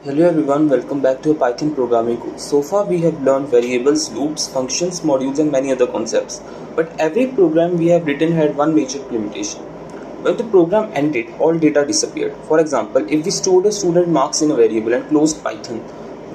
Hello everyone, welcome back to a Python programming course. So far we have learned variables, loops, functions, modules and many other concepts. But every program we have written had one major limitation. When the program ended, all data disappeared. For example, if we stored a student marks in a variable and closed Python,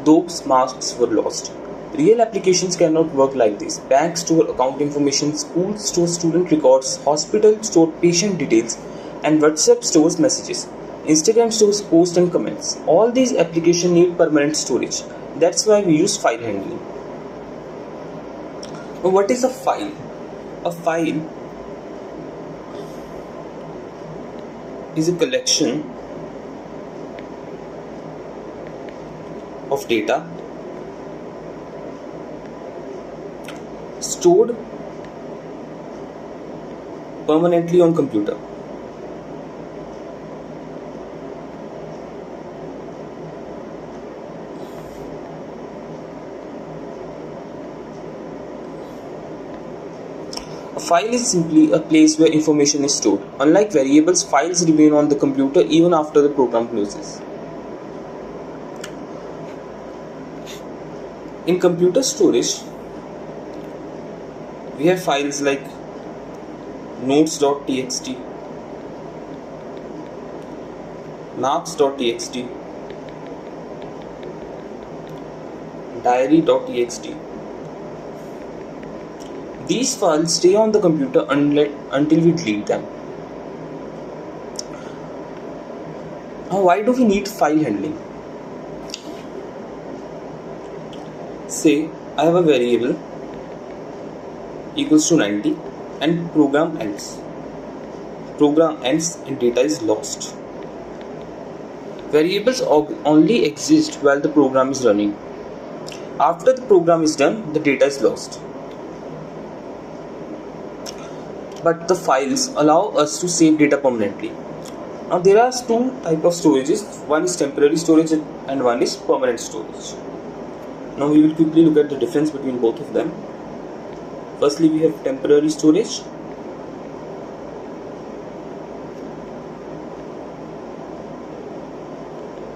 those marks were lost. Real applications cannot work like this. Banks store account information, schools store student records, hospitals store patient details, and WhatsApp stores messages. Instagram stores posts and comments. All these applications need permanent storage. That's why we use file handling. Now, what is a file? A file is a collection of data stored permanently on computer. A file is simply a place where information is stored. Unlike variables, files remain on the computer even after the program closes. In computer storage, we have files like notes.txt, marks.txt, diary.txt. These files stay on the computer until we delete them. Now, why do we need file handling? Say I have a variable equals to 90 and program ends. Program ends and data is lost. Variables only exist while the program is running. After the program is done, the data is lost. But the files allow us to save data permanently. Now there are two types of storages. One is temporary storage and one is permanent storage. Now we will quickly look at the difference between both of them. Firstly, we have temporary storage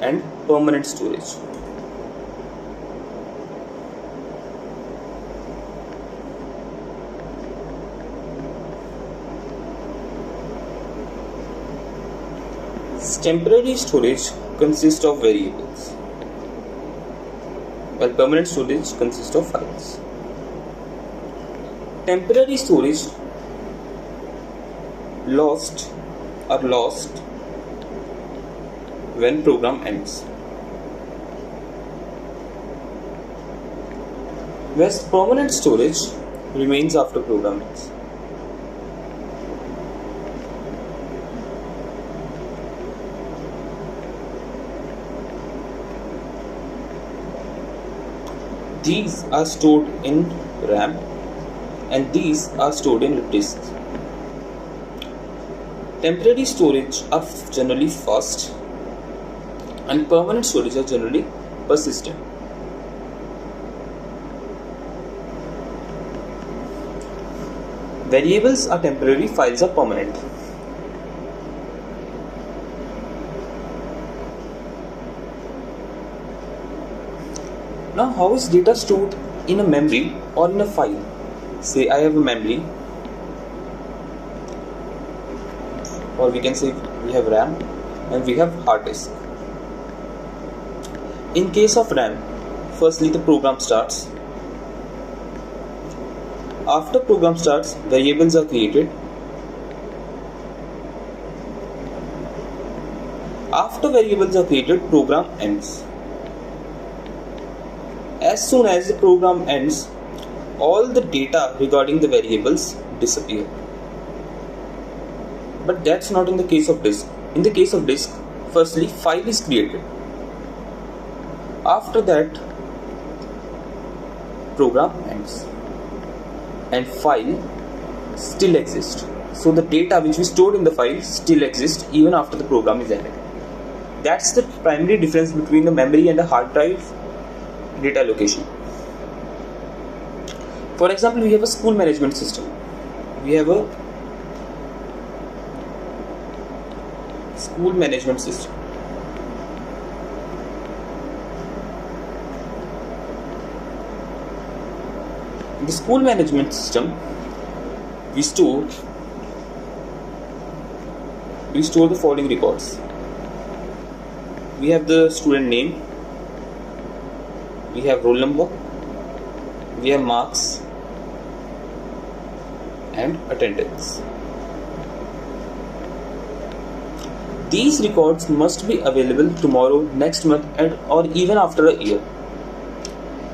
and permanent storage. Temporary storage consists of variables, while permanent storage consists of files. Temporary storage lost when program ends, whereas permanent storage remains after program ends. These are stored in RAM and these are stored in disk. Temporary storage are generally fast and permanent storage are generally persistent. Variables are temporary, files are permanent. Now, how is data stored in a memory or in a file? Say I have a memory, or we can say we have RAM and we have hard disk. In case of RAM, firstly the program starts. After program starts, variables are created. After variables are created, program ends. As soon as the program ends, all the data regarding the variables disappear. But that's not in the case of disk. In the case of disk, firstly file is created. After that, program ends and file still exists. So the data which we stored in the file still exists even after the program is ended. That's the primary difference between the memory and the hard drive data allocation. For example, we have a school management system. We have a school management system. the school management system, we store the following records. We have the student name, we have roll number, we have marks and attendance. These records must be available tomorrow, next month, or even after a year.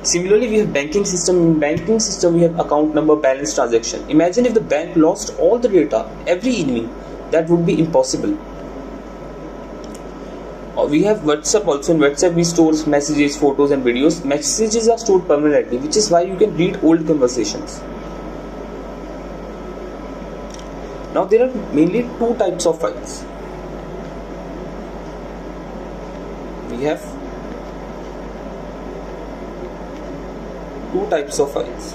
Similarly, we have banking system. In banking system, we have account number, balance, transaction. Imagine if the bank lost all the data every evening. That would be impossible. We have WhatsApp also. In WhatsApp, we store messages, photos and videos. Messages are stored permanently, which is why you can read old conversations. Now, there are mainly two types of files. We have two types of files.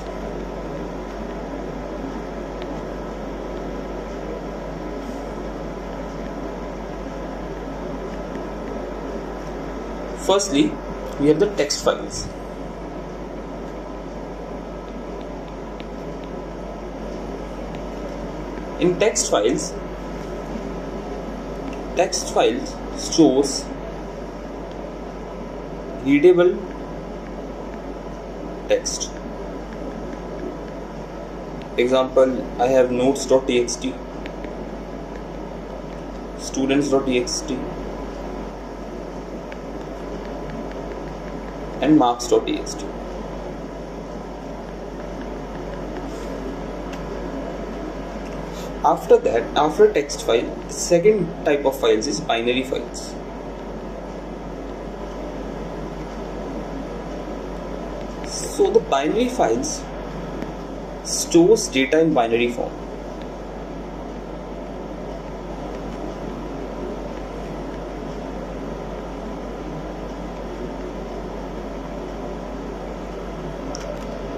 Firstly, we have the text files. In text files stores readable text. Example, I have notes.txt, students.txt and marks.txt. After that, after text file, the second type of files is binary files. So the binary files stores data in binary form.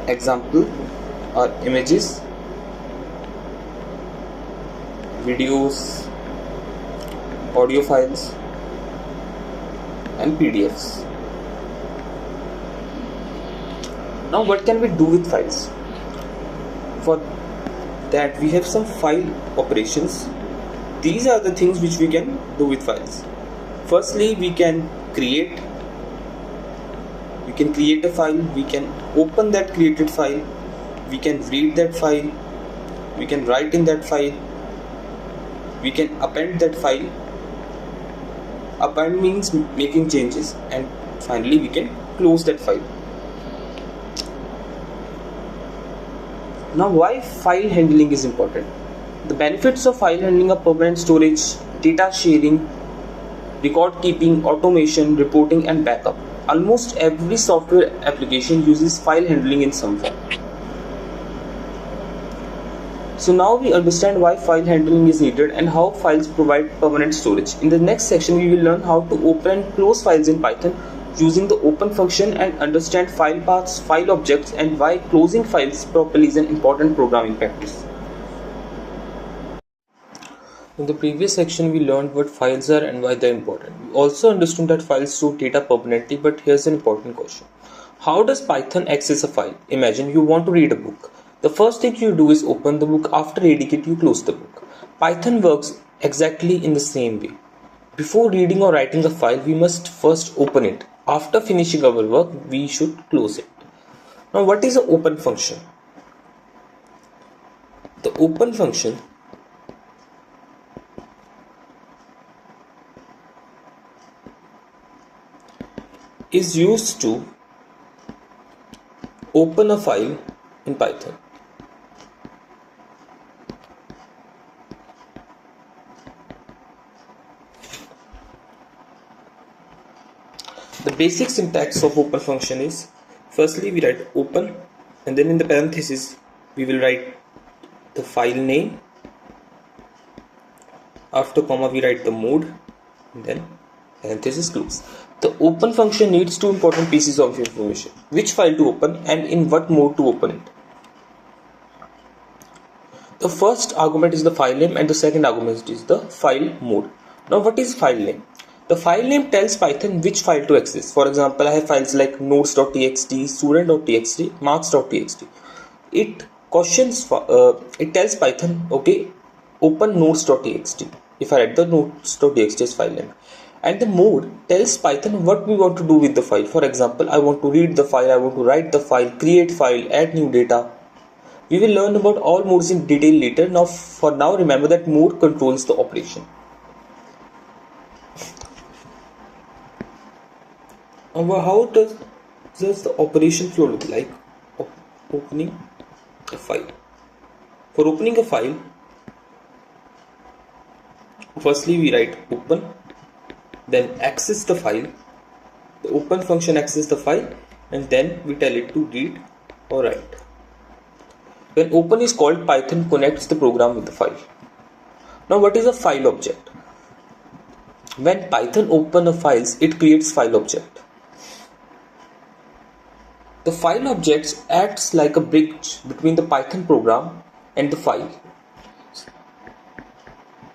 Example are images, videos, audio files and PDFs. Now what can we do with files? For that we have some file operations. These are the things which we can do with files. Firstly, we can create a file, we can open that created file, we can read that file, we can write in that file, we can append that file. Append means making changes, and finally we can close that file. Now, why file handling is important? The benefits of file handling are permanent storage, data sharing, record keeping, automation, reporting and backup. Almost every software application uses file handling in some form. So now we understand why file handling is needed and how files provide permanent storage. In the next section, we will learn how to open and close files in Python using the open function and understand file paths, file objects, and why closing files properly is an important programming practice. In the previous section, we learned what files are and why they're important. We also understood that files store data permanently, but here's an important question. How does Python access a file? Imagine you want to read a book. The first thing you do is open the book. After reading it, you close the book. Python works exactly in the same way. Before reading or writing a file, we must first open it. After finishing our work, we should close it. Now, what is an open function? The open function is used to open a file in Python. The basic syntax of open function is, firstly we write open, and then in the parenthesis we will write the file name. After comma we write the mode, and then parenthesis close. The open function needs two important pieces of information: which file to open and in what mode to open it. The first argument is the file name and the second argument is the file mode. Now, what is file name? The file name tells Python which file to access. For example, I have files like notes.txt, student.txt, marks.txt. it it tells Python, okay, open nodes.txt. If I write the nodes.txt as file name, and the mode tells Python what we want to do with the file. For example, I want to read the file, I want to write the file, create file, add new data. We will learn about all modes in detail later. Now, for now, remember that mode controls the operation. How does the operation flow look like? Opening a file. For opening a file, firstly we write open, then access the file. The open function accesses the file, and then we tell it to read or write. When open is called, Python connects the program with the file. Now, what is a file object? When Python opens a file, it creates file object. The file object acts like a bridge between the Python program and the file.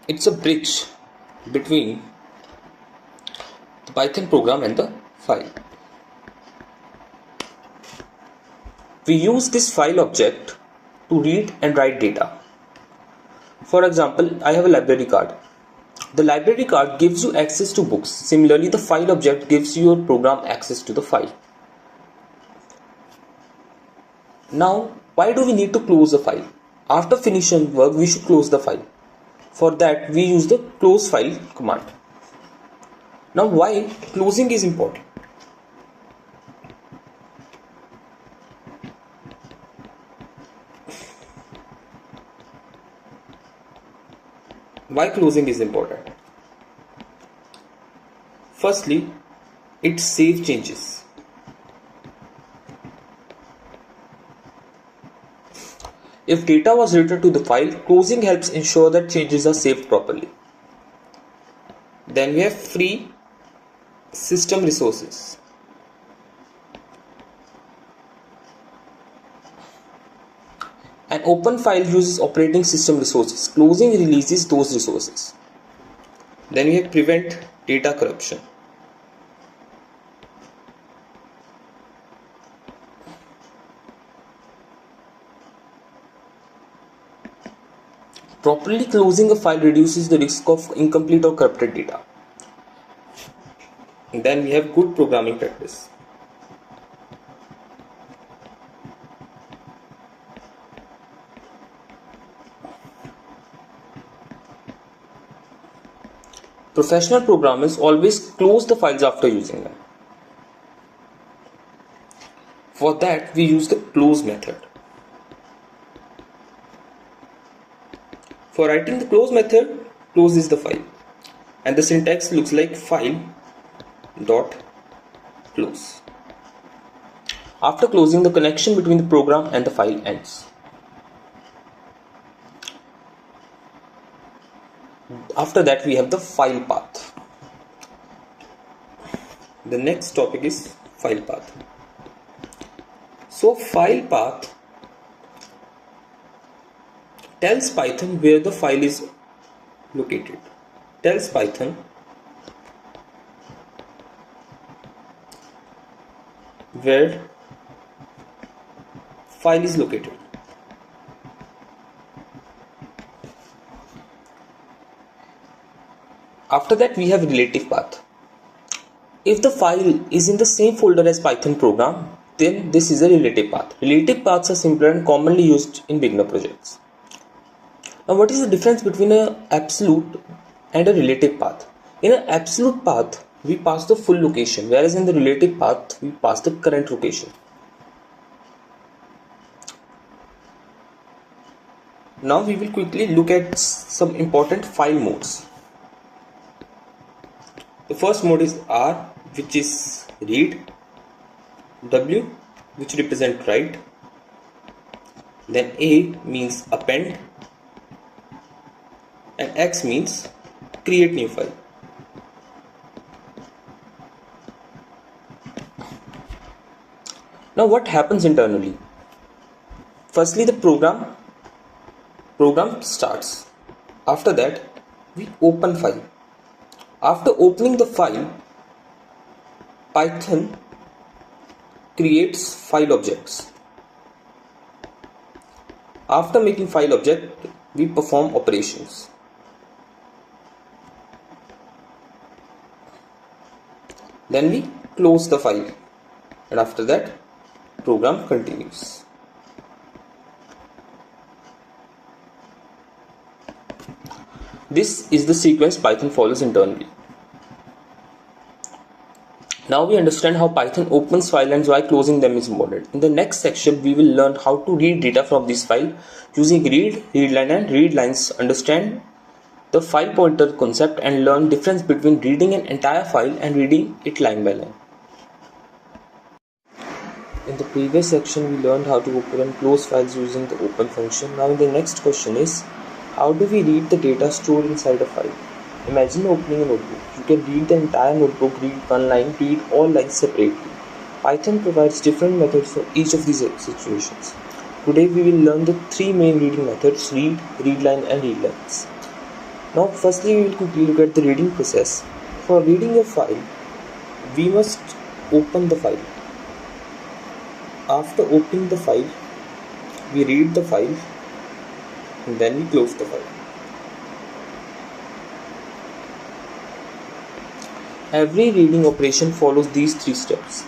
It's a bridge between the Python program and the file. We use this file object to read and write data. For example, I have a library card. The library card gives you access to books. Similarly, the file object gives your program access to the file. Now, why do we need to close the file? After finishing work, we should close the file. For that, we use the close file command. Now, why closing is important? Why closing is important? Firstly, it saves changes. If data was written to the file, closing helps ensure that changes are saved properly. Then we have free system resources. An open file uses operating system resources. Closing releases those resources. Then we have prevent data corruption. Properly closing a file reduces the risk of incomplete or corrupted data. And then we have good programming practice. Professional programmers always close the files after using them. For that, we use the close method. For writing the close method, closes the file, and the syntax looks like file dot close. After closing, the connection between the program and the file ends. After that, we have the file path. The next topic is file path. So file path tells Python where the file is located. Tells Python where file is located. After that, we have relative path. If the file is in the same folder as Python program, then this is a relative path. Relative paths are simpler and commonly used in beginner projects. Now, what is the difference between an absolute and a relative path? In an absolute path, we pass the full location, whereas in the relative path, we pass the current location. Now, we will quickly look at some important file modes. The first mode is R, which is read, W, which represent write, then A means append, and X means create new file. Now, what happens internally? Firstly, the program starts. After that, we open file. After opening the file, Python creates file objects. After making file object, we perform operations. Then we close the file, and after that program continues. This is the sequence Python follows internally. Now we understand how Python opens files and why closing them is important. In the next section, we will learn how to read data from this file using read, readline and readlines, understand the file pointer concept and learn difference between reading an entire file and reading it line by line. In the previous section, we learned how to open and close files using the open function. Now the next question is, how do we read the data stored inside a file? Imagine opening a notebook. You can read the entire notebook, read one line, read all lines separately. Python provides different methods for each of these situations. Today we will learn the three main reading methods: read, readline and readlines. Now firstly we will quickly look at the reading process. For reading a file, we must open the file. After opening the file, we read the file and then we close the file. Every reading operation follows these three steps.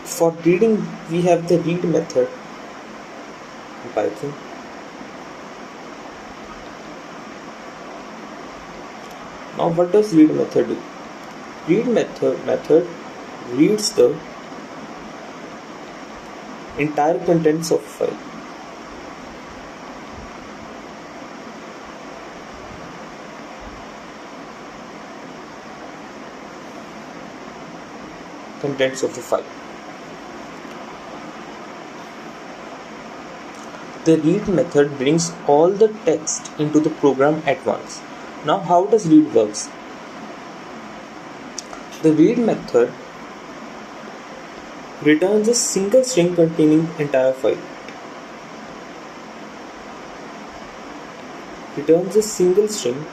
For reading, we have the read method in Python. Now what does read method do? Read method reads the entire contents of a file. Contents of the file. The read method brings all the text into the program at once. Now how does read works? The read method returns a single string containing entire file. Returns a single string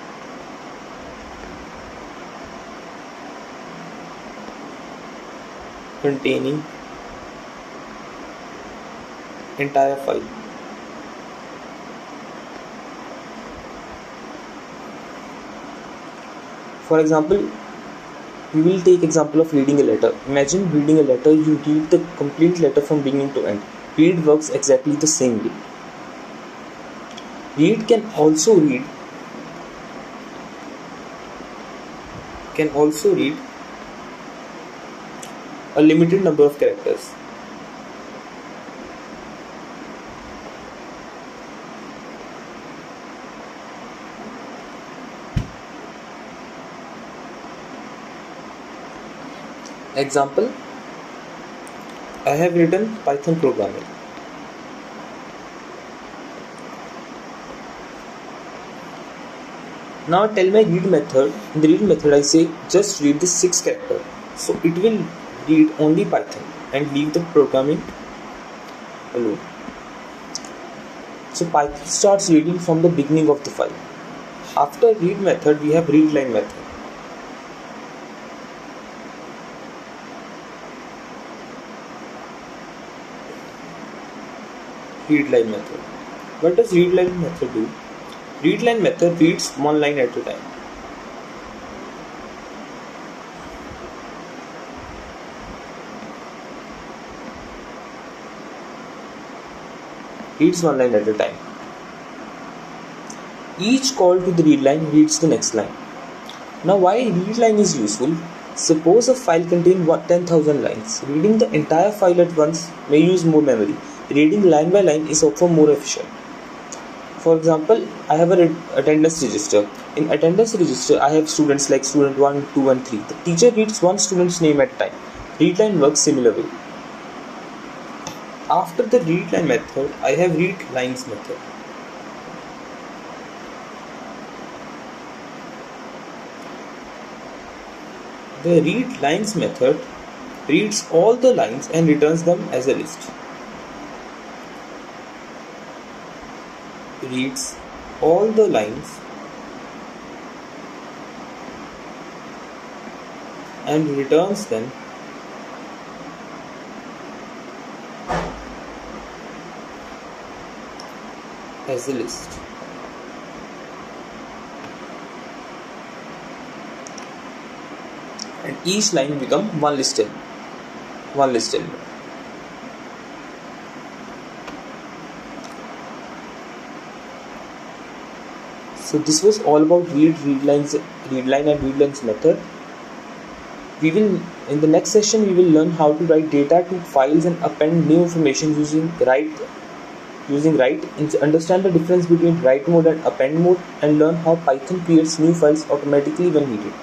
containing entire file. For example, we will take example of reading a letter. Imagine reading a letter, you read the complete letter from beginning to end. Read works exactly the same way. Read can also read a limited number of characters. Example, I have written Python programming. Now tell my read method. In the read method I say just read the 6 character. So it will read only Python and leave the programming alone. So Python starts reading from the beginning of the file. After read method we have readline method. Readline method. What does readline method do? Readline method reads one line at a time. Reads one line at a time. Each call to the readline reads the next line. Now why readline is useful? Suppose a file contains 10,000 lines. Reading the entire file at once may use more memory. Reading line by line is often more efficient. For example, I have an attendance register. In attendance register, I have students like student 1, 2 and 3. The teacher reads one student's name at a time. Readline works similar way. After the readline method, I have read lines method. The read lines method reads all the lines and returns them as a list. Reads all the lines and returns them as a list. And each line become one list element. So this was all about readline and readlines method. We will, in the next session, we will learn how to write data to files and append new information using write. Understand the difference between write mode and append mode, and learn how Python creates new files automatically when needed.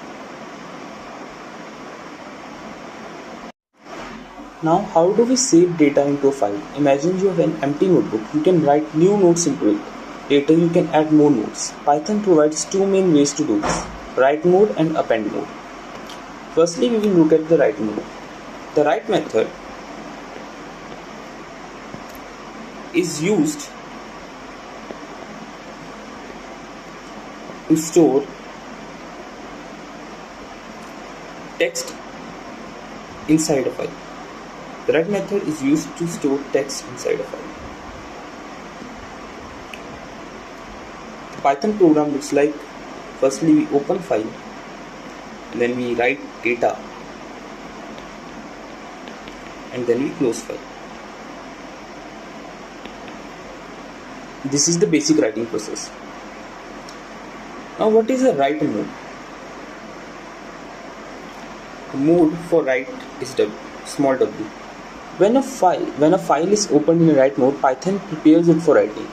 Now, how do we save data into a file? Imagine you have an empty notebook. You can write new notes into it. Later, you can add more notes. Python provides two main ways to do this: write mode and append mode. Firstly, we will look at the write mode. The write method is used to store text inside a file. The write method is used to store text inside a file. The Python program looks like: firstly we open file, then we write data, and then we close file. This is the basic writing process. Now, what is a write mode? The mode for write is small w. When a file is opened in a write mode, Python prepares it for writing.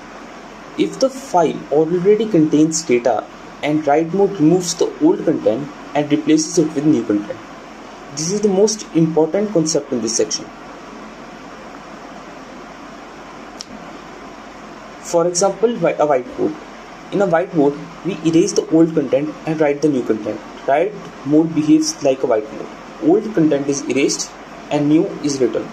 If the file already contains data, and write mode removes the old content and replaces it with new content. This is the most important concept in this section. For example, a whiteboard. In a whiteboard, we erase the old content and write the new content. Write mode behaves like a whiteboard. Old content is erased and new is written.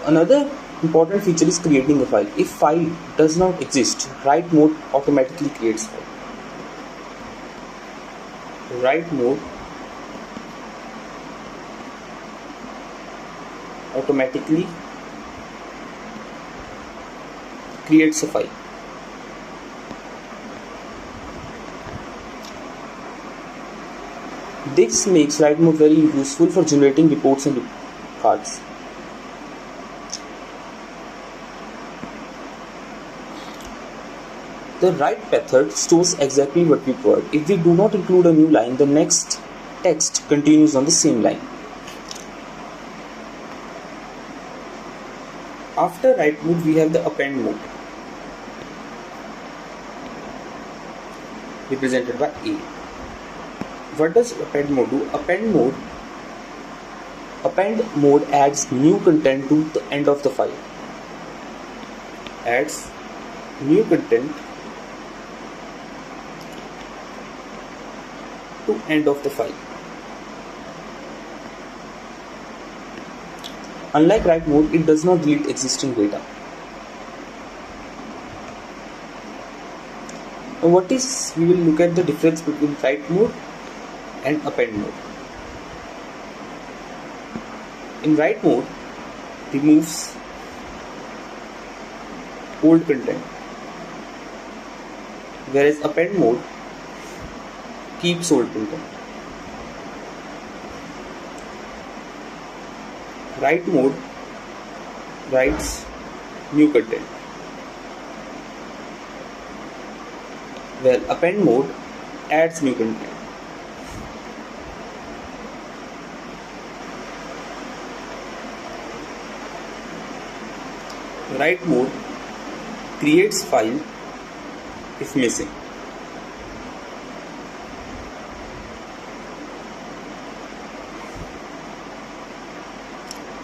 Another important feature is creating a file. If file does not exist, write mode automatically creates file. Write mode automatically creates a file. This makes write mode very useful for generating reports and cards. The write method stores exactly what we provide. If we do not include a new line, the next text continues on the same line. After write mode, we have the append mode, represented by A. What does append mode do? Append mode adds new content to the end of the file. Adds new content to end of the file. Unlike write mode, it does not delete existing data. Now we will look at the difference between write mode and append mode. In write mode, removes old content, whereas append mode keeps old content. Write mode writes new content, while append mode adds new content. Write mode creates file if missing.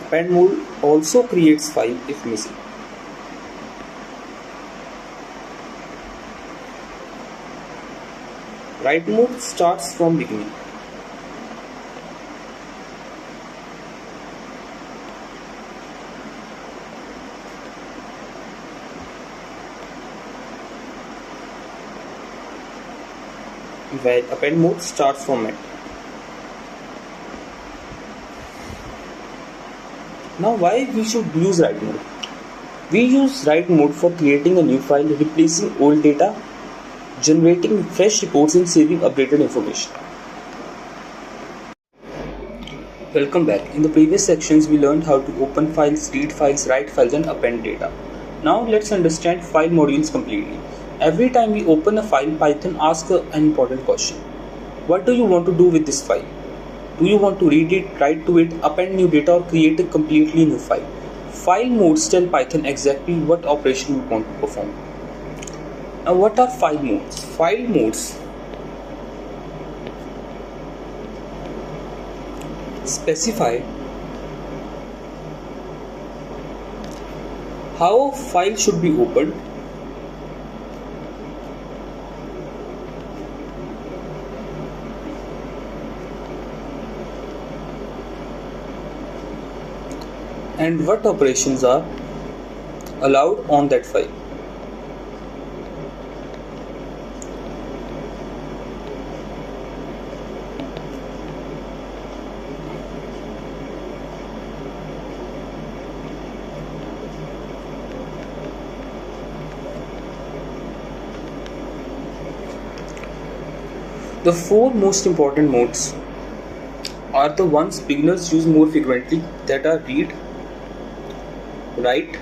Append mode also creates file if missing. Write mode starts from beginning. While append mode starts from end. Now, why we should use write mode? We use write mode for creating a new file, replacing old data, generating fresh reports and saving updated information. Welcome back. In the previous sections we learned how to open files, read files, write files and append data. Now let's understand file modules completely. Every time we open a file, Python asks an important question. What do you want to do with this file? Do you want to read it, write to it, append new data or create a completely new file? File modes tell Python exactly what operation we want to perform. Now what are file modes? File modes specify how a file should be opened, and what operations are allowed on that file. The four most important modes are the ones beginners use more frequently, that are read, write,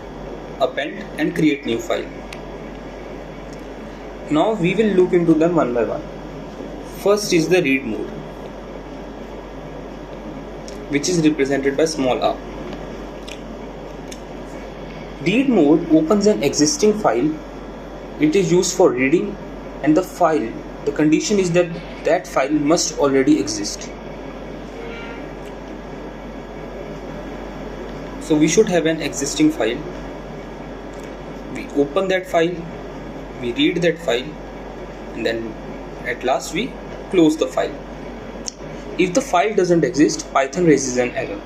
append and create new file. Now we will look into them one by one. First is the read mode, which is represented by small r. Read mode opens an existing file. It is used for reading, and the condition is that that file must already exist. So we should have an existing file. We open that file, we read that file, and then at last we close the file. If the file doesn't exist, Python raises an error.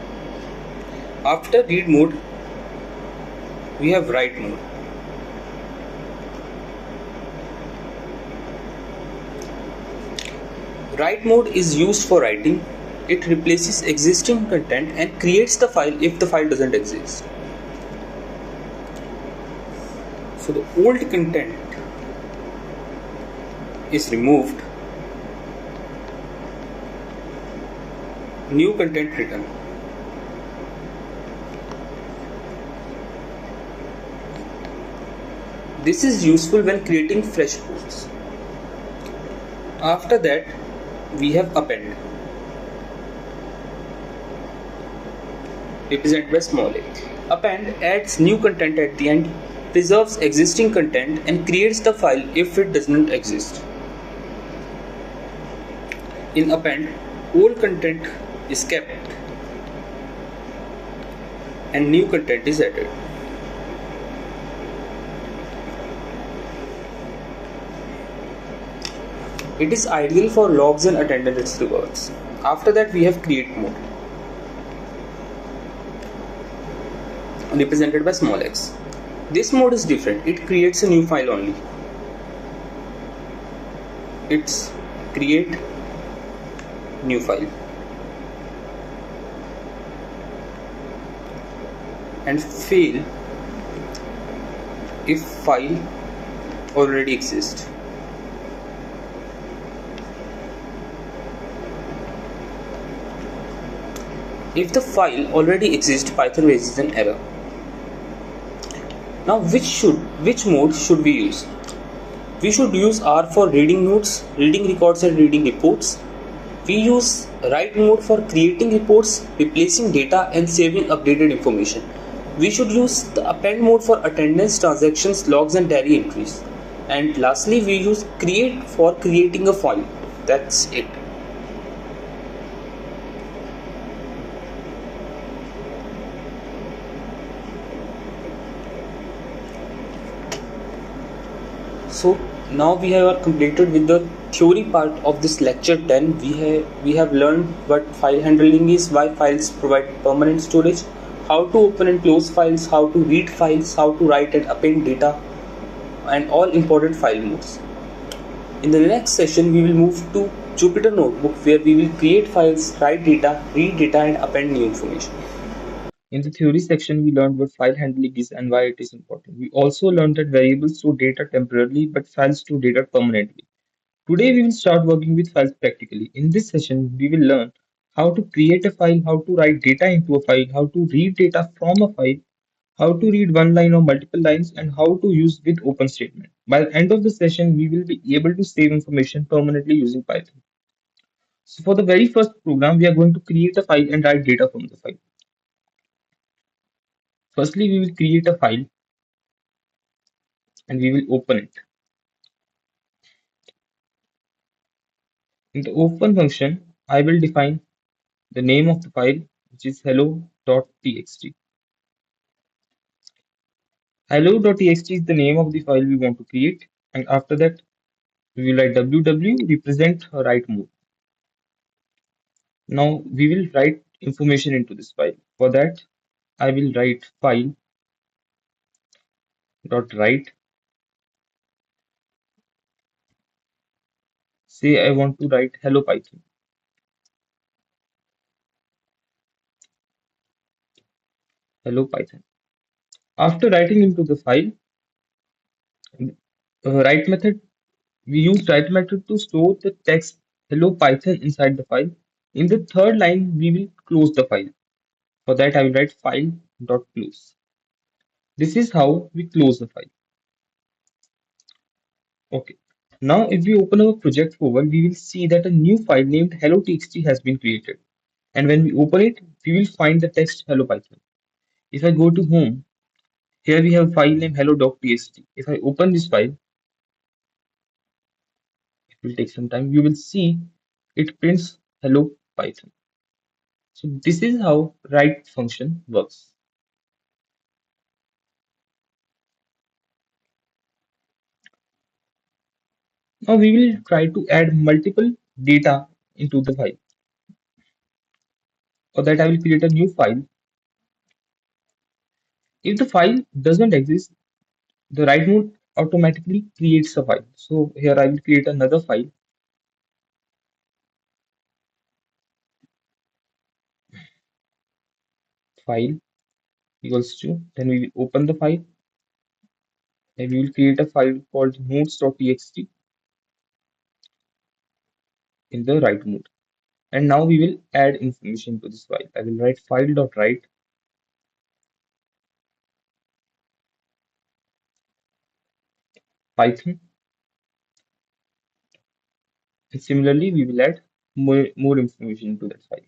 After read mode, we have write mode. Write mode is used for writing. It replaces existing content and creates the file if the file doesn't exist. So the old content is removed, new content written. This is useful when creating fresh posts. After that, we have append, represented by small a. Append adds new content at the end, preserves existing content and creates the file if it does not exist. In append, old content is kept and new content is added. It is ideal for logs and attendance records. After that, we have create mode, represented by small x. This mode is different. It creates a new file only. It's create new file and fail if file already exists. If the file already exists, Python raises an error. Now which mode should we use? We should use R for reading notes, reading records and reading reports. We use write mode for creating reports, replacing data and saving updated information. We should use the append mode for attendance, transactions, logs and diary entries. And lastly, we use create for creating a file. That's it. So now we have completed with the theory part of this lecture 10. We have learned what file handling is, why files provide permanent storage, how to open and close files, how to read files, how to write and append data, and all important file modes. In the next session, we will move to Jupyter Notebook, where we will create files, write data, read data and append new information. In the theory section, we learned what file handling is and why it is important. We also learned that variables store data temporarily, but files store data permanently. Today, we will start working with files practically. In this session, we will learn how to create a file, how to write data into a file, how to read data from a file, how to read one line or multiple lines, and how to use with open statement. By the end of the session, we will be able to save information permanently using Python. So for the very first program, we are going to create a file and write data from the file. Firstly, we will create a file and we will open it. In the open function, I will define the name of the file, which is hello.txt. Hello.txt is the name of the file we want to create, and after that, we will write ww represent a write mode. Now we will write information into this file. For that, I will write file.write. Say I want to write hello Python. Hello Python. After writing into the file, write method, we use write method to store the text hello Python inside the file. In the third line, we will close the file. For that, I will write file.close. This is how we close the file. Okay. Now, if we open our project folder, we will see that a new file named hello.txt has been created. And when we open it, we will find the text hello Python. If I go to home, here we have a file named hello.txt. If I open this file, it will take some time. You will see it prints hello Python. So this is how write function works. Now we will try to add multiple data into the file. For that, I will create a new file. If the file doesn't exist, the write mode automatically creates a file. So here I will create another file equals to, then we will open the file and we will create a file called notes.txt in the write mode. And now we will add information to this file. I will write file.write Python. And similarly, we will add more information to that file.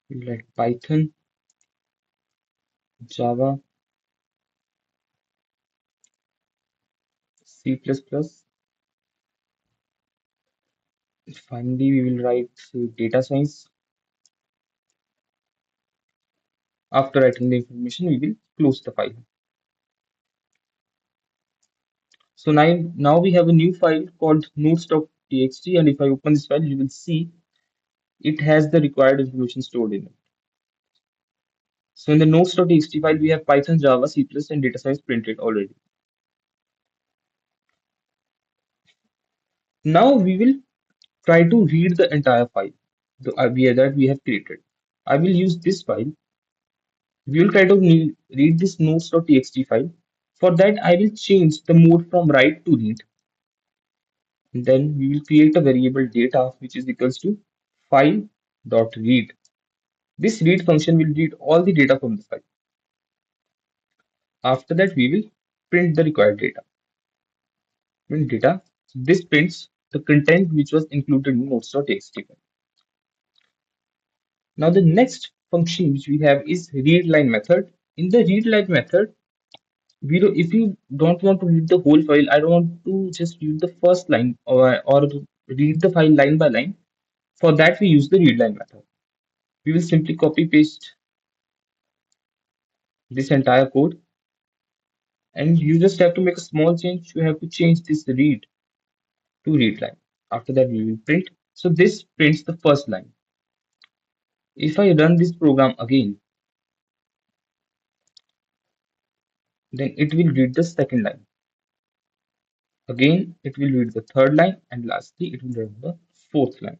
We will write Python, Java, C++. Finally, we will write data science. After writing the information, we will close the file. So now we have a new file called notes.txt, and if I open this file, you will see it has the required information stored in it. So in the notes.txt file, we have Python, Java, C++, and data science printed already. Now we will try to read the entire file that we have created. I will use this file. We will try to read this notes.txt file. For that, I will change the mode from write to read. And then we will create a variable data which is equals to file.read. This read function will read all the data from the file. After that, we will print the required data. Print data. This prints the content which was included in notes.txt file. Now the next function which we have is readLine method. In the readLine method, if you don't want to read the whole file, I don't want to just use the first line or read the file line by line. For that, we use the readLine method. We will simply copy paste this entire code, and you just have to make a small change. You have to change this read to readLine. After that, we will print. So this prints the first line. If I run this program again, then it will read the second line. Again, it will read the third line, and lastly, it will read the fourth line.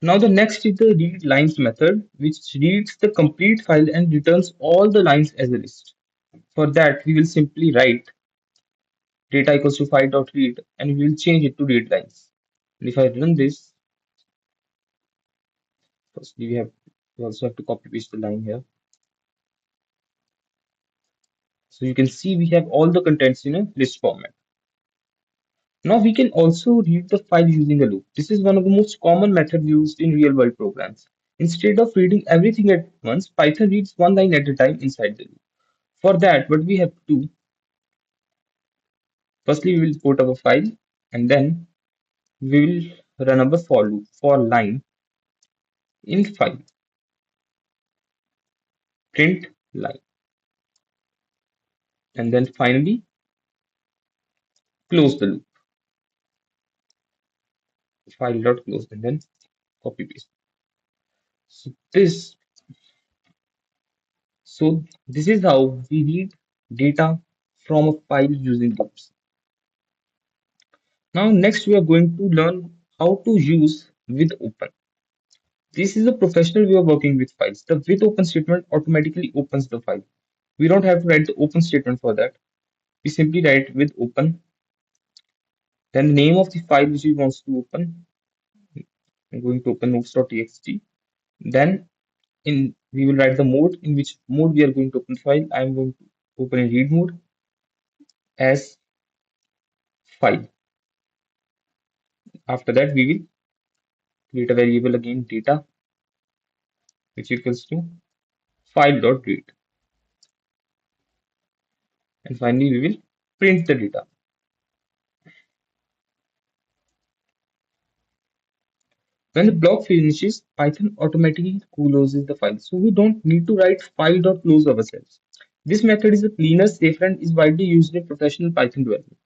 Now the next is the read lines method, which reads the complete file and returns all the lines as a list. For that, we will simply write data equals to file.read and we will change it to read lines. And if I run this, firstly we also have to copy paste the line here. So you can see we have all the contents in a list format. Now we can also read the file using a loop. This is one of the most common methods used in real world programs. Instead of reading everything at once, Python reads one line at a time inside the loop. For that, what we have to do, firstly we will put our file and then we will run our for loop for line in file, print line, and then finally close the loop, file dot close, and then copy paste. So this is how we read data from a file using loops. Now next we are going to learn how to use with open. This is a professional way of working with files. The with open statement automatically opens the file. We don't have to write the open statement for that. We simply write with open, then the name of the file which we want to open. I'm going to open notes.txt. Then in we will write the mode in which mode we are going to open the file. I am going to open in read mode as file. After that, we will create a variable again data which equals to file.read. And finally, we will print the data. When the block finishes, Python automatically closes the file. So we don't need to write file.close ourselves. This method is a cleaner, safer, and is widely used in professional Python development.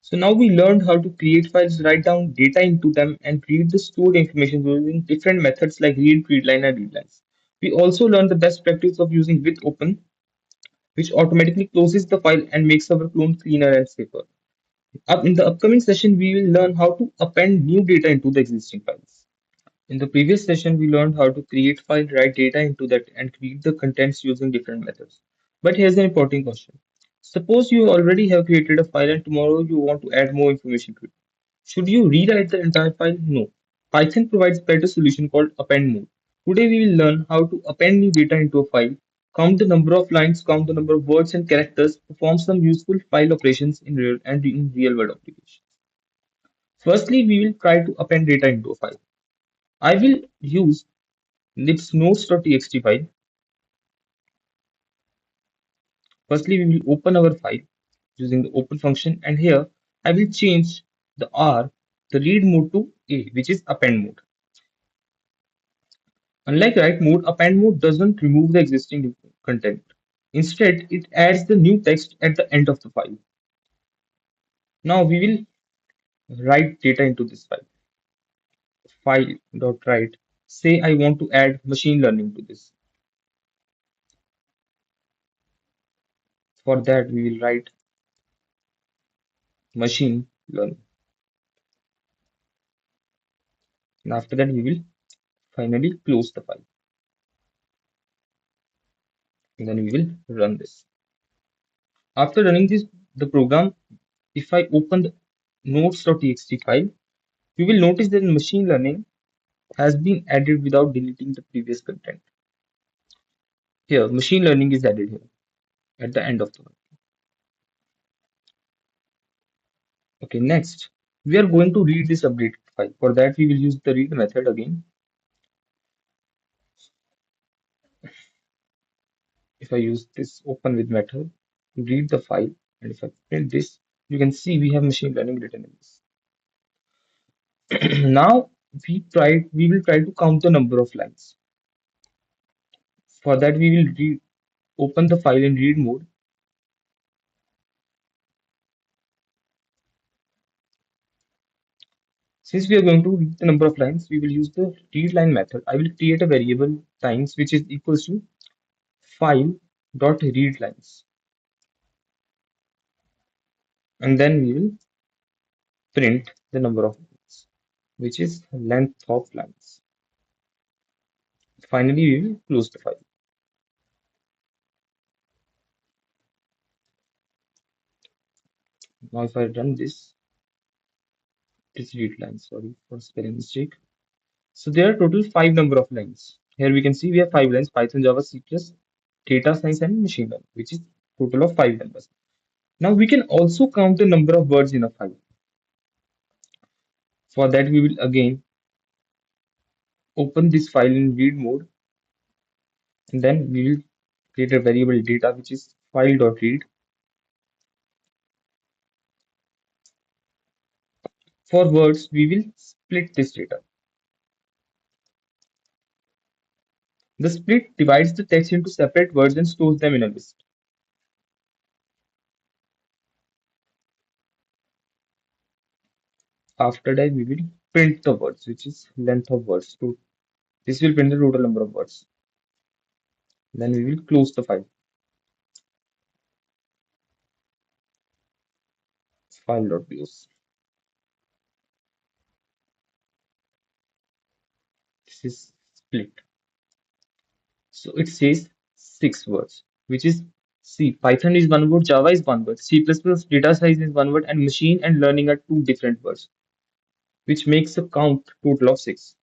So now we learned how to create files, write down data into them, and read the stored information using different methods like read, readline, and readlines. We also learned the best practice of using with open, which automatically closes the file and makes our clone cleaner and safer. In the upcoming session, we will learn how to append new data into the existing files. In the previous session, we learned how to create file, write data into that, and read the contents using different methods. But here's an important question. Suppose you already have created a file and tomorrow you want to add more information to it. Should you rewrite the entire file? No. Python provides better solution called append mode. Today we will learn how to append new data into a file, count the number of lines, count the number of words and characters, perform some useful file operations in real world applications. Firstly, we will try to append data into a file. I will use this notes.txt file. Firstly, we will open our file using the open function, and here I will change the R, the read mode to A, which is append mode. Unlike write mode, append mode doesn't remove the existing content. Instead, it adds the new text at the end of the file. Now we will write data into this file. File.write. Say I want to add machine learning to this. For that, we will write machine learning. And after that, we will finally close the file. And then we will run this. After running the program, if I open the notes.txt file, we will notice that machine learning has been added without deleting the previous content. Here, machine learning is added here at the end of the one. Okay, next, we are going to read this updated file. For that, we will use the read method again. If I use this open with method, read the file, and if I print this, you can see we have machine learning written in this. Now we will try to count the number of lines. For that, we will open the file in read mode. Since we are going to read the number of lines, we will use the readline method. I will create a variable lines which is equals to file.readlines. And then we will print the number of lines. which is length of lines. Finally, we will close the file. Now, if I run this, it's read lines. Sorry for spelling mistake. So there are total five number of lines. Here we can see we have five lines: Python, Java, C++, data science, and machine learning, which is total of five numbers. Now we can also count the number of words in a file. For that, we will again open this file in read mode, and then we will create a variable data which is file.read. For words, we will split this data. The split divides the text into separate words and stores them in a list. After that, we will print the words, which is length of words. This will print the total number of words. Then we will close the file. File.close. This is split. So it says six words, which is C. Python is one word, Java is one word, C++ data size is one word, and machine and learning are two different words, which makes a count total of six.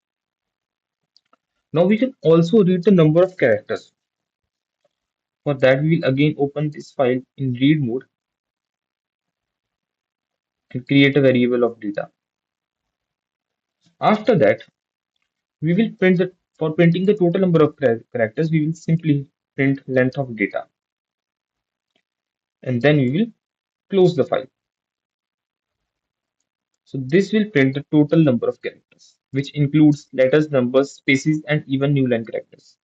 Now we can also read the number of characters. For that, we will again open this file in read mode and create a variable of data. After that, we will print the for printing the total number of characters, we will simply print length of data, and then we will close the file. So this will print the total number of characters, which includes letters, numbers, spaces, and even new line characters.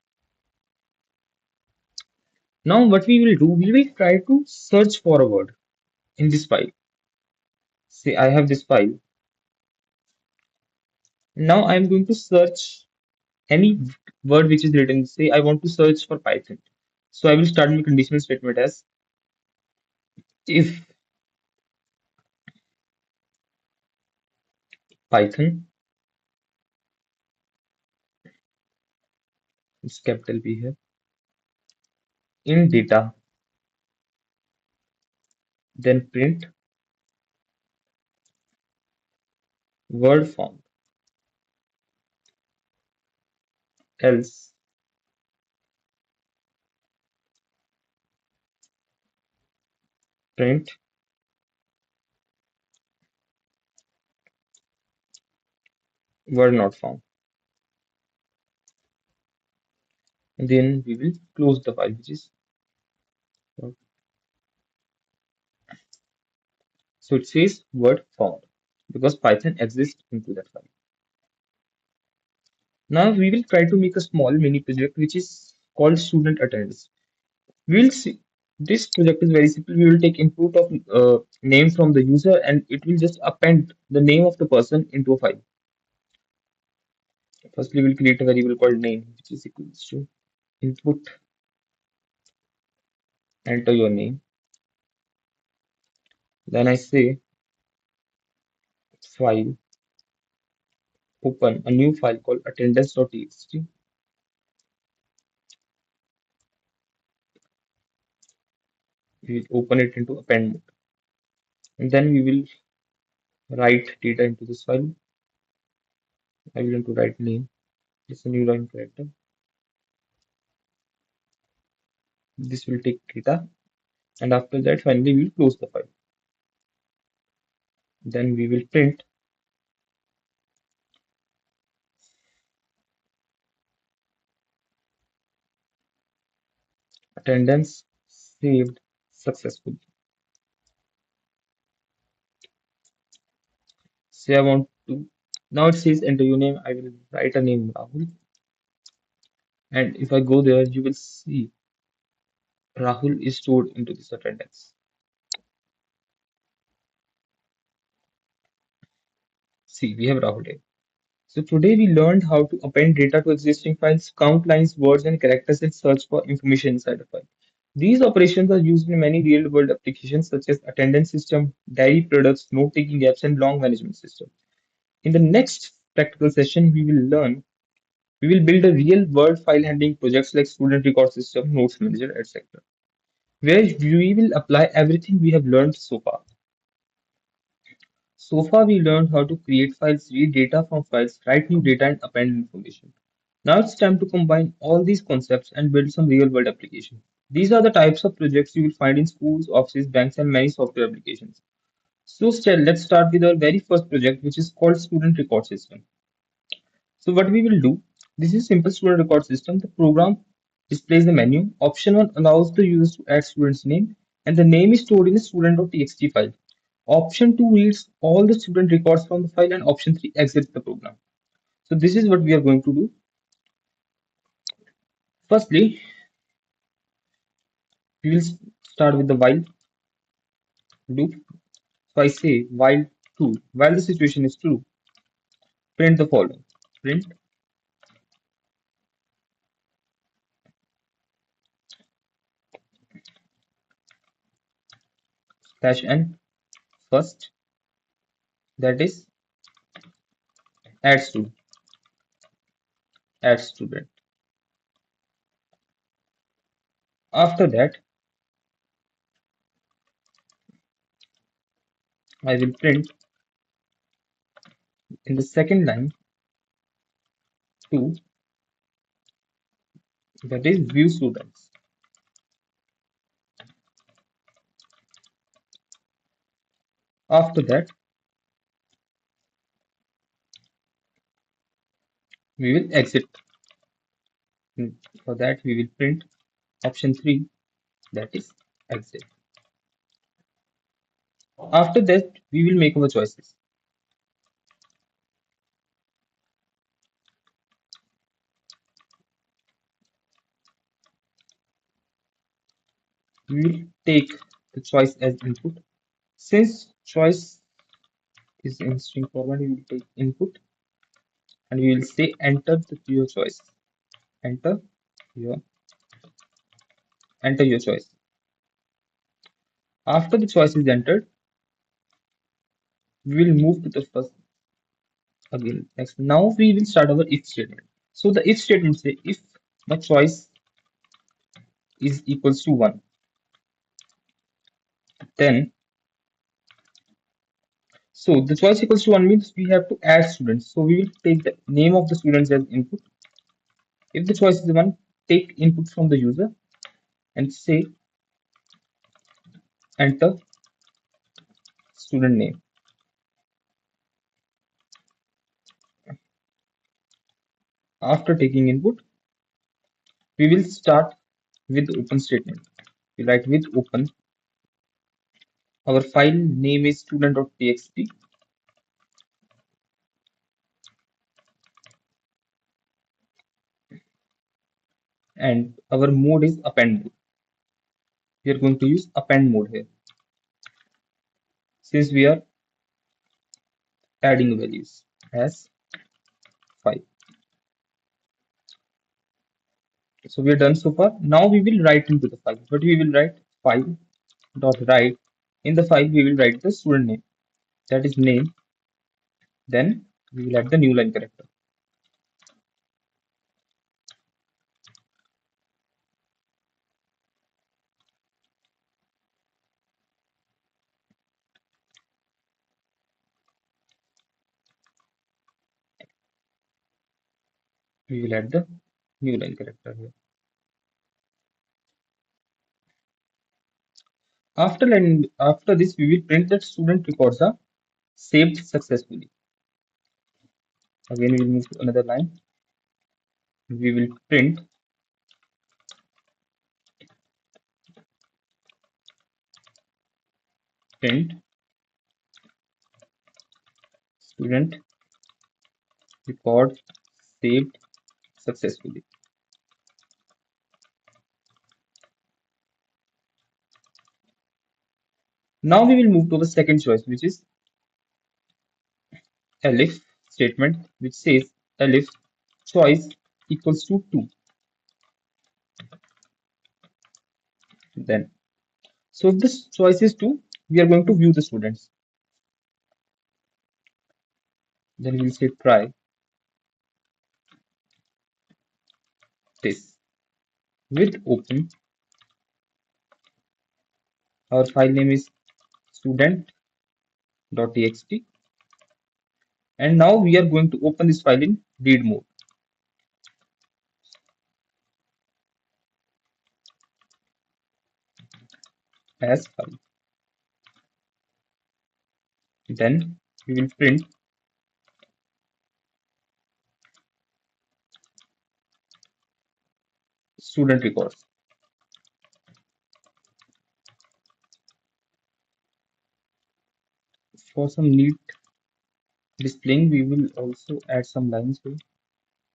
Now what we will do, we will try to search for a word in this file. Say I have this file. Now I am going to search any word which is written. Say I want to search for Python. So I will start my conditional statement as if Python, it's capital P here, in data, then print word found, else print word not found. And then we will close the file, which is so it says word found because Python exists into that file. Now we will try to make a small mini project which is called student attendance. We will see this project is very simple. We will take input of name from the user and it will just append the name of the person into a file. Firstly, we'll create a variable called name, which is equals to input, enter your name. Then I say file, open a new file called attendance.txt. We will open it into append mode. And then we will write data into this file. I will going to write name. It's a new line character. This will take data. And after that, finally, we will close the file. Then we will print attendance saved successfully. Say I want to, now it says enter your name. I will write a name Rahul. And if I go there, you will see Rahul is stored into this attendance. See, we have Rahul here. So today we learned how to append data to existing files, count lines, words, and characters, and search for information inside a file. These operations are used in many real-world applications such as attendance system, dairy products, note-taking apps, and log management system. In the next practical session, we will build a real world file handling projects like student record system, notes manager, etc. Where we will apply everything we have learned so far. So far, we learned how to create files, read data from files, write new data, and append information. Now it's time to combine all these concepts and build some real world applications. These are the types of projects you will find in schools, offices, banks, and many software applications. So, still, let's start with our very first project, which is called Student Record System. So what we will do, this is simple student record system. The program displays the menu. Option 1 allows the user to add student's name and the name is stored in a student.txt file. Option 2 reads all the student records from the file and option 3 exits the program. So this is what we are going to do. Firstly, we will start with the while loop. So I say while true, while the situation is true, print the following. Print dash n first, that is add student, add student. After that, I will print in the second line 2, that is view students. After that, we will exit. For that, we will print option 3, that is exit. After that, we will make our choices. We will take the choice as input. Since choice is in string format, we will take input and we will say enter your choice. Enter your enter your choice. After the choice is entered, we will move to the first again. Next, now we will start our if statement. So the if statement say if the choice is equals to 1, then so the choice equals to 1 means we have to add students. So we will take the name of the students as input. If the choice is 1, take input from the user and say enter student name. After taking input, we will start with open statement. We write with open. Our file name is student.txt and our mode is append mode. We are going to use append mode here since we are adding values as 5. So we are done so far. Now we will write into the file. But we will write file dot write. In the file we will write the student name, that is name. Then we will add the new line character. We will add the new line character here. After this we will print that student records are saved successfully. Again we will move to another line. We will print student record saved successfully. Now we will move to the second choice, which is elif statement, which says elif choice equals to 2. Then, so if this choice is 2, we are going to view the students. Then we'll say try. this with open. Our file name is student.txt, and now we are going to open this file in read mode as file. Then we will print student records. For some neat displaying, we will also add some lines here.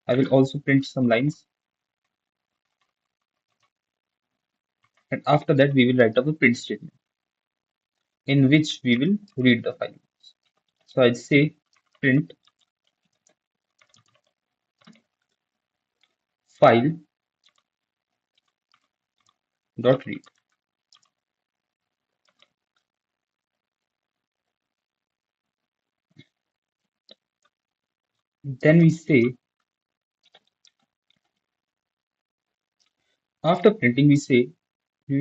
I will also print some lines, and after that we will write up a print statement in which we will read the file. So I'll say print file dot read. Then we say, after printing, we say we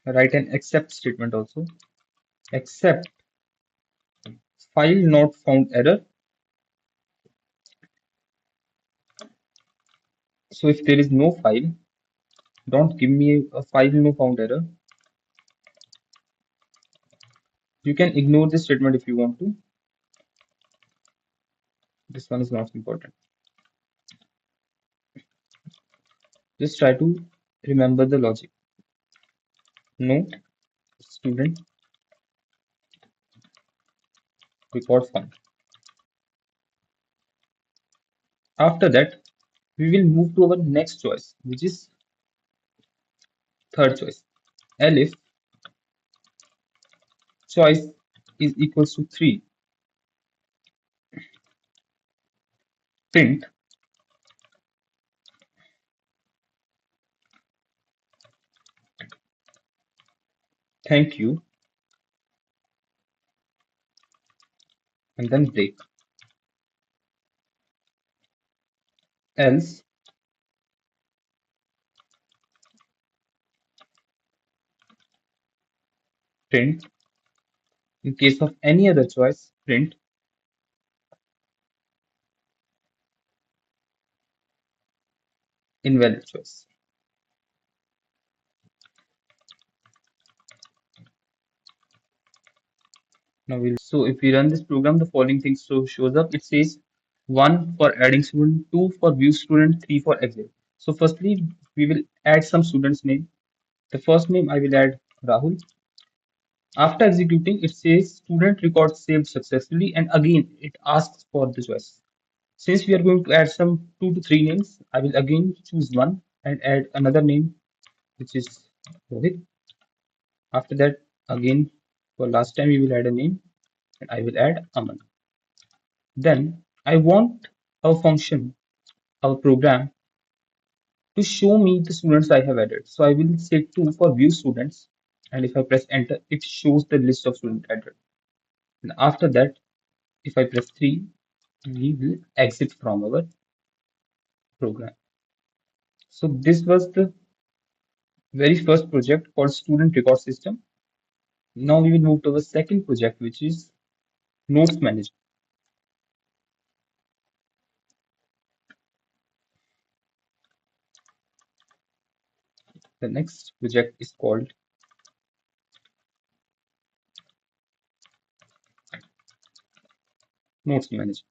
will write an except statement also. Except file not found error. So if there is no file, don't give me a file no found error. You can ignore this statement if you want to. This one is not important. Just try to remember the logic. No student record found. After that, we will move to our next choice, which is third choice. Elif choice is equals to 3. Print thank you and then break. Else print in case of any other choice, print invalid choice. Now we'll so if we run this program, the following things shows up. It says 1 for adding student, 2 for view student, 3 for exit. So firstly, we will add some students' name. The first name I will add Rahul. After executing, it says student record saved successfully, and again it asks for the choice. Since we are going to add some 2 to 3 names, I will again choose one and add another name, which is Rohit. After that, again for last time we will add a name, and I will add Aman. Then I want our function, our program, to show me the students I have added. So I will say 2 for view students, and if I press enter, it shows the list of students added. And after that, if I press 3, we will exit from our program. So this was the very first project called Student Record System. Now we will move to the second project, which is Notes Manager. The next project is called Notes Manager.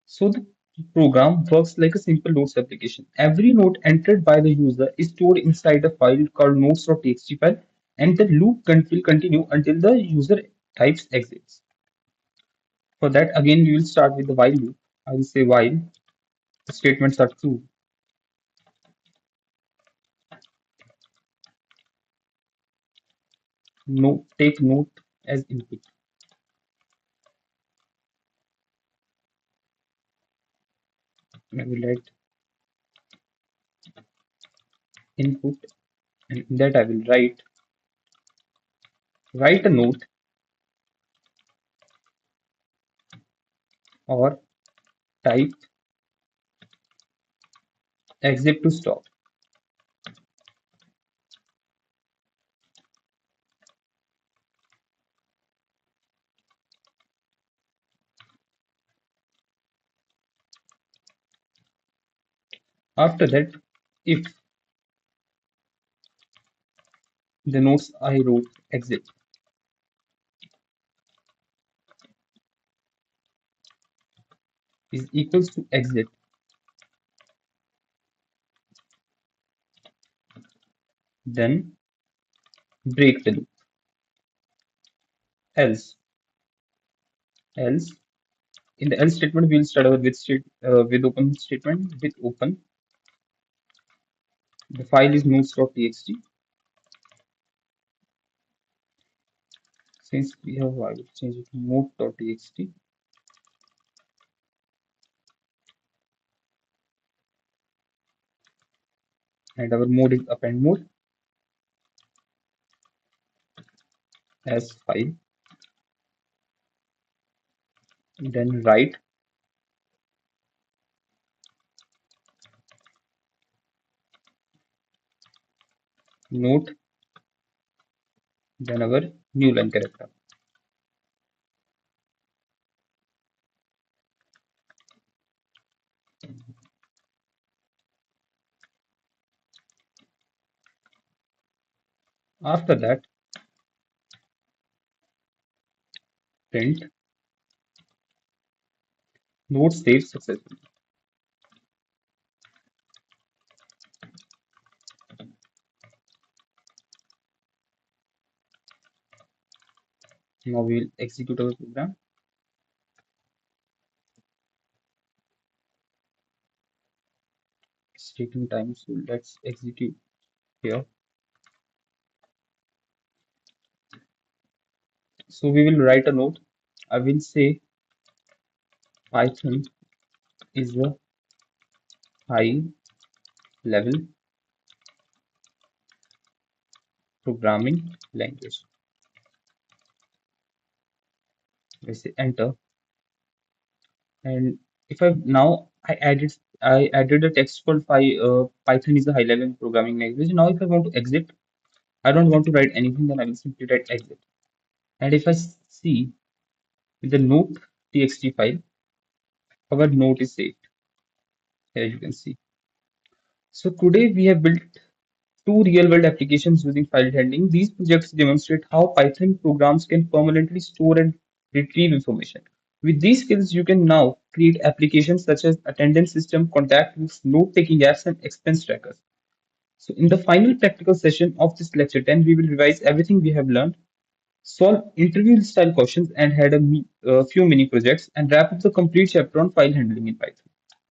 So the program works like a simple notes application. Every note entered by the user is stored inside a file called notes.txt file, and the loop will continue until the user types exits. For that, again, we will start with the while loop. I will say while the statements are true. No, take note as input. I will write input, and in that I will write a note or type exit to stop. After that, if the notes I wrote exit is equals to exit, then break the loop. Else else in the else statement we'll start our with open statement. With open, the file is notes.txt. Since we have, I will change it to note.txt, and our mode is append mode as file. Then write note, then our new line character. After that, print note saved successfully. Now we will execute our program. It's taking time, so let's execute here. So we will write a note. I will say Python is a high level programming language. I say enter, and if I added a text called Python is a high level programming language. Now if I want to exit, I don't want to write anything, then I will simply write exit. And if I see in the note.txt file, our note is saved. Here you can see. So today we have built two real-world applications using file handling. These projects demonstrate how Python programs can permanently store and retrieve information. With these skills, you can now create applications such as attendance system, contact books, note-taking apps, and expense trackers. So in the final practical session of this lecture 10, we will revise everything we have learned, solve interview-style questions, and had a few mini projects, and wrap up the complete chapter on file handling in Python.